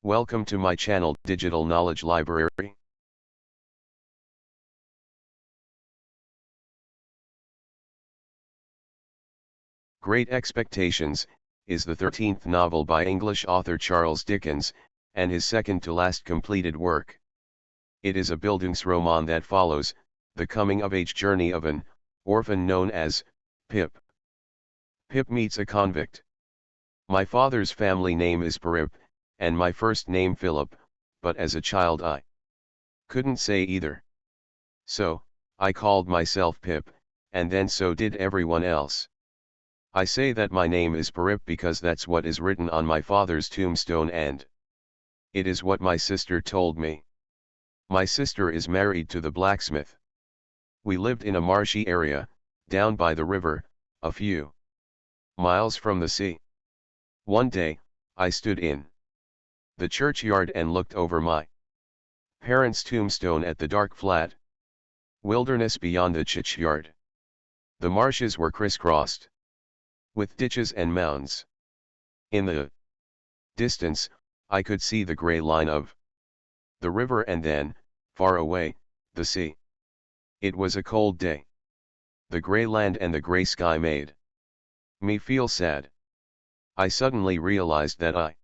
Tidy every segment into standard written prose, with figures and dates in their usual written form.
Welcome to my channel, Digital Knowledge Library. Great Expectations is the 13th novel by English author Charles Dickens, and his second-to-last completed work. It is a bildungsroman that follows the coming-of-age journey of an orphan known as Pip. Pip meets a convict. My father's family name is Pirip, and my first name Philip, but as a child I couldn't say either. So, I called myself Pip, and then so did everyone else. I say that my name is Pirip because that's what is written on my father's tombstone, and it is what my sister told me. My sister is married to the blacksmith. We lived in a marshy area, down by the river, a few miles from the sea. One day, I stood in the churchyard and looked over my parents' tombstone at the dark flat wilderness beyond the churchyard. The marshes were crisscrossed with ditches and mounds. In the distance, I could see the gray line of the river and then, far away, the sea. It was a cold day. The gray land and the gray sky made me feel sad. I suddenly realized that I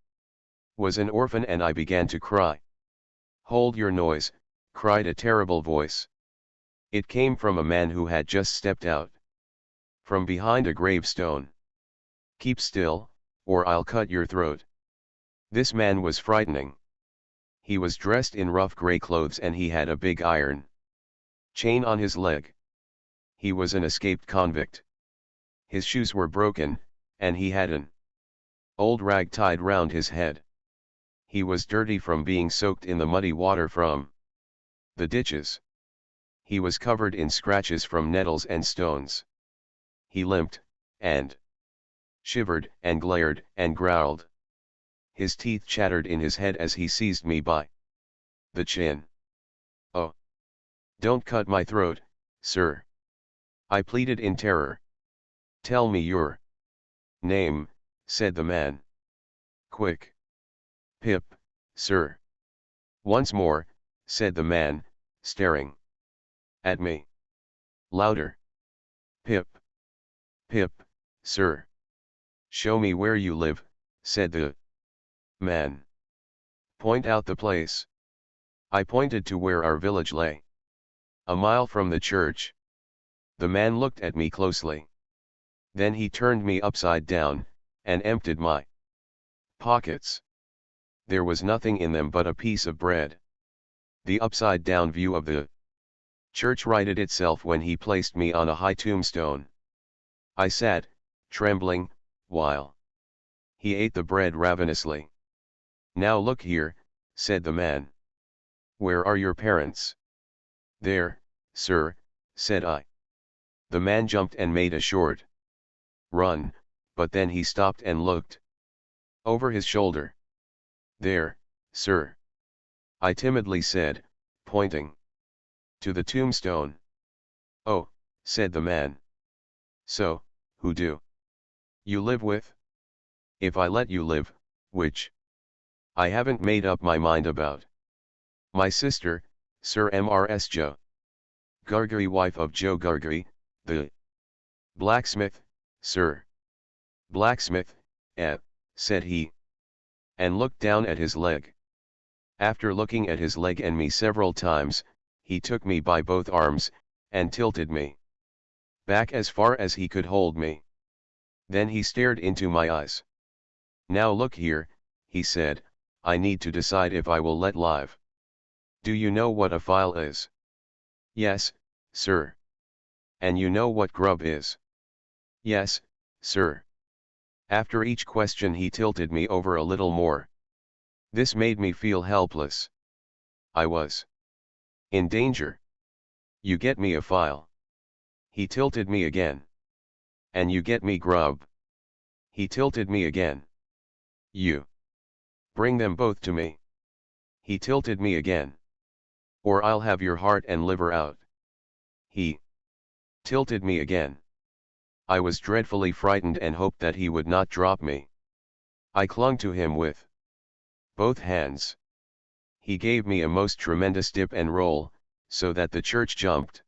was an orphan and I began to cry. "Hold your noise," cried a terrible voice. It came from a man who had just stepped out from behind a gravestone. "Keep still, or I'll cut your throat." This man was frightening. He was dressed in rough gray clothes and he had a big iron chain on his leg. He was an escaped convict. His shoes were broken, and he had an old rag tied round his head. He was dirty from being soaked in the muddy water from the ditches. He was covered in scratches from nettles and stones. He limped, and shivered, and glared, and growled. His teeth chattered in his head as he seized me by the chin. "Oh! Don't cut my throat, sir," I pleaded in terror. "Tell me your name," said the man. "Quick." "Pip, sir." "Once more," said the man, staring at me. "Louder." "Pip. Pip, sir." "Show me where you live," said the man. "Point out the place." I pointed to where our village lay. "A mile from the church." The man looked at me closely. Then he turned me upside down, and emptied my pockets. There was nothing in them but a piece of bread. The upside-down view of the church righted itself when he placed me on a high tombstone. I sat, trembling, while he ate the bread ravenously. "Now look here," said the man. "Where are your parents?" "There, sir," said I. The man jumped and made a short run, but then he stopped and looked over his shoulder. "There, sir," I timidly said, pointing to the tombstone. "Oh," said the man. "So, who do you live with?" "If I let you live, which I haven't made up my mind about." "My sister, Sir Mrs. Joe Gargery, wife of Joe Gargery, the blacksmith, sir." "Blacksmith, said he, and looked down at his leg. After looking at his leg and me several times, he took me by both arms, and tilted me back as far as he could hold me. Then he stared into my eyes. "Now look here," he said, "I need to decide if I will let live. Do you know what a file is?" "Yes, sir." "And you know what grub is?" "Yes, sir." After each question he tilted me over a little more. This made me feel helpless. I was in danger. "You get me a file." He tilted me again. "And you get me grub." He tilted me again. "You bring them both to me." He tilted me again. "Or I'll have your heart and liver out." He tilted me again. I was dreadfully frightened and hoped that he would not drop me. I clung to him with both hands. He gave me a most tremendous dip and roll, so that the church jumped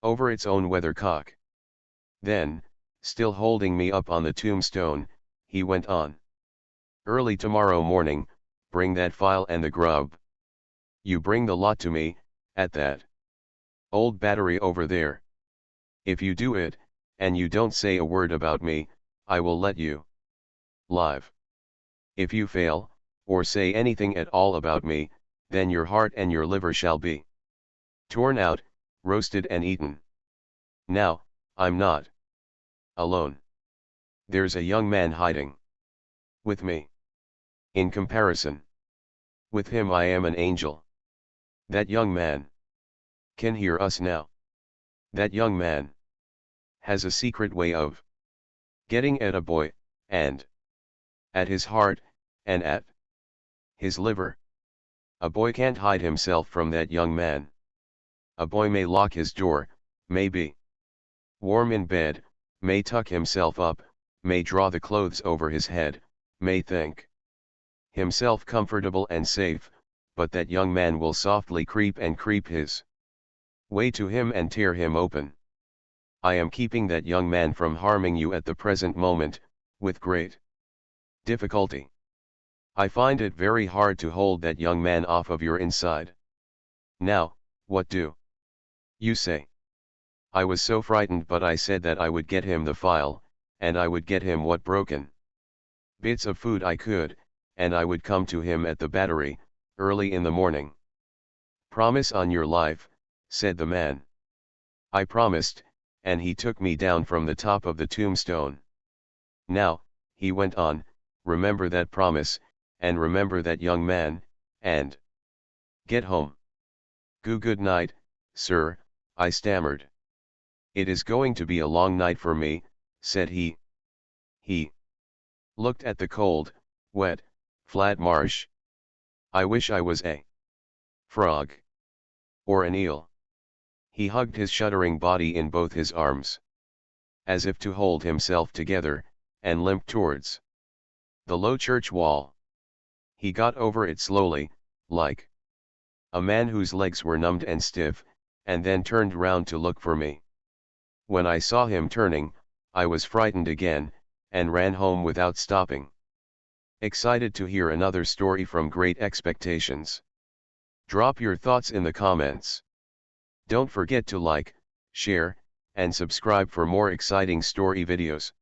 over its own weathercock. Then, still holding me up on the tombstone, he went on. Early tomorrow morning, bring that file and the grub. You bring the lot to me, at that old battery over there. If you do it, and you don't say a word about me, I will let you live. If you fail, or say anything at all about me, then your heart and your liver shall be torn out, roasted and eaten. Now, I'm not alone. There's a young man hiding with me. In comparison with him I am an angel. That young man can hear us now. That young man has a secret way of getting at a boy, and at his heart, and at his liver. A boy can't hide himself from that young man. A boy may lock his door, may be warm in bed, may tuck himself up, may draw the clothes over his head, may think himself comfortable and safe, but that young man will softly creep his way to him and tear him open. I am keeping that young man from harming you at the present moment, with great difficulty. I find it very hard to hold that young man off of your inside. Now, what do you say? I was so frightened, but I said that I would get him the file, and I would get him what broken bits of food I could, and I would come to him at the battery, early in the morning. Promise on your life, said the man. I promised, and he took me down from the top of the tombstone. Now, he went on, remember that promise, and remember that young man, and get home. Good night, sir, I stammered. It is going to be a long night for me, said he. He looked at the cold, wet, flat marsh. I wish I was a frog or an eel. He hugged his shuddering body in both his arms, as if to hold himself together, and limped towards the low church wall. He got over it slowly, like a man whose legs were numbed and stiff, and then turned round to look for me. When I saw him turning, I was frightened again, and ran home without stopping. Excited to hear another story from Great Expectations. Drop your thoughts in the comments. Don't forget to like, share, and subscribe for more exciting story videos.